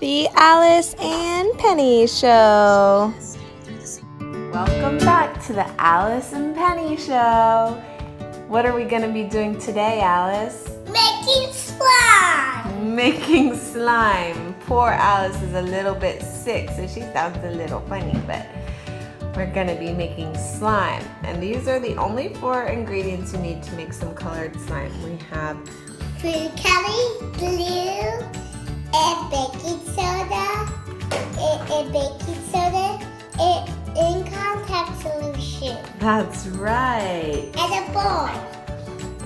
The Alice and Penny Show. Welcome back to the Alice and Penny Show. What are we going to be doing today, Alice? Making slime. Making slime. Poor Alice is a little bit sick, so she sounds a little funny, but we're going to be making slime. And these are the only 4 ingredients you need to make some colored slime. We have Food coloring, glue, and baking soda, in contact solution. That's right. And a bowl.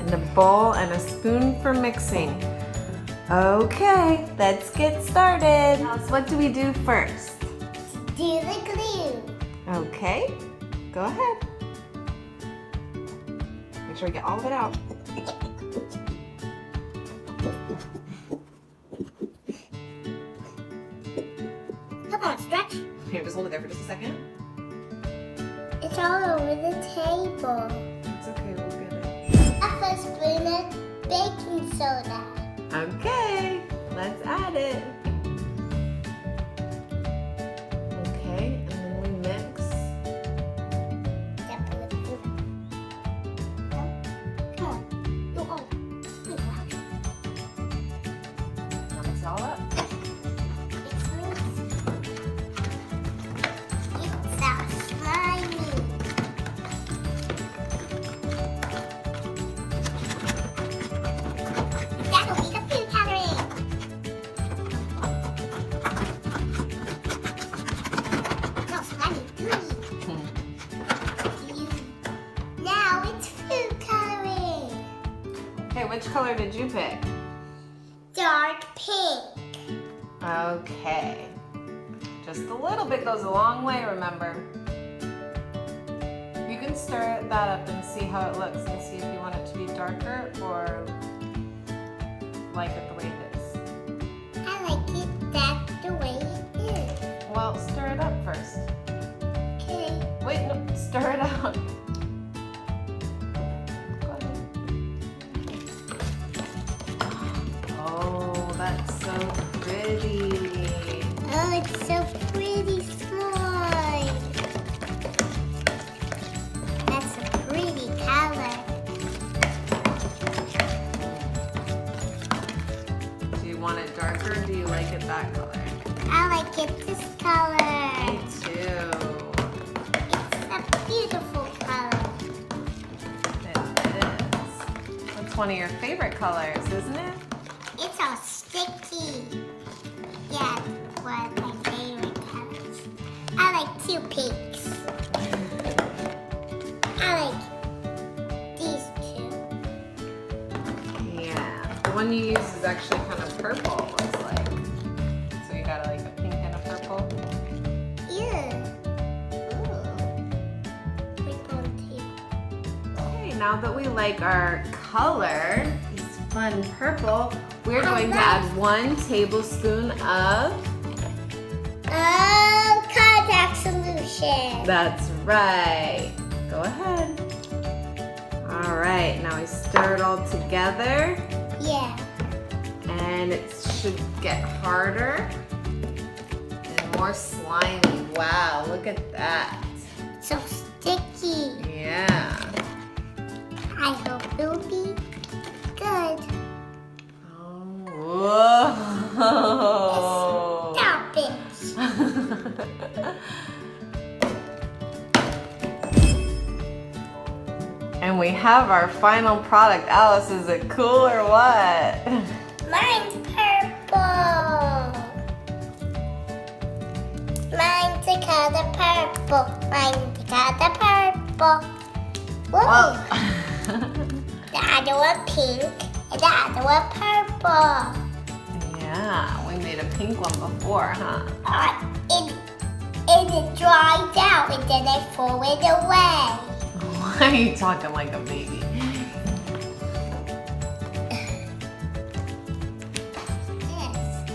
And a bowl and a spoon for mixing. Okay, let's get started. Alice, what do we do first? Do the glue. Okay, go ahead. Make sure we get all of it out. Come on, stretch. Here, just hold it there for just a second. It's all over the table. It's okay, we'll get it. A first spoon of baking soda. Okay, let's add it. Okay, and then we mix. Come on. No, oh. Now mix it all up. It's so slimy. That'll be the food coloring. So slimy, gooey. Now it's food coloring. Okay, which color did you pick? Dark pink. Okay. Just a little bit goes a long way, remember. You can stir that up and see how it looks and see if you want it to be darker or like it the way it is. I like it that the way it is. Well, stir it up first. Okay. Wait, no, stir it out. Go ahead. Oh, that's so pretty. Oh, it's so pretty slime. That's a pretty color. Do you want it darker or do you like it that color? I like it this color. Me too. It's a beautiful color. It is. It's one of your favorite colors, isn't it? It's all sticky. Yeah, one of my favorite colors. I like 2 pinks. I like these 2. Yeah. The one you use is actually kind of purple, it looks like. So you got like a pink and a purple. Yeah. Ooh. Purple too. Okay, now that we like our color, this fun purple, we're going to add 1 tablespoon of... Oh, contact solution. That's right. Go ahead. All right, now we stir it all together. Yeah. And it should get harder and more slimy. Wow, look at that. So sticky. Yeah. I hope it'll be good. Oh, whoa. Stop it. And we have our final product. Alice, is it cool or what? Mine's purple. Mine's the color purple. Mine's the color purple. Whoa. Well, The other one pink and the other one purple. yeah, we made a pink one before, huh? And it dries out and then I throw it away. Why are you talking like a baby? Yes.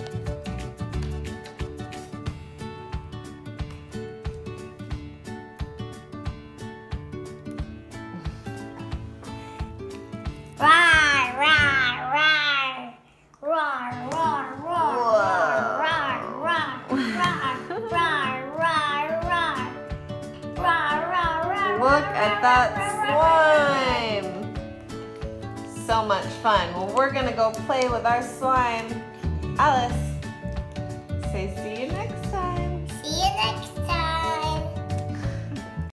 Roar, roar, roar. Roar, roar, roar, roar, roar. Look at that slime. So much fun. Well, we're gonna go play with our slime. Alice,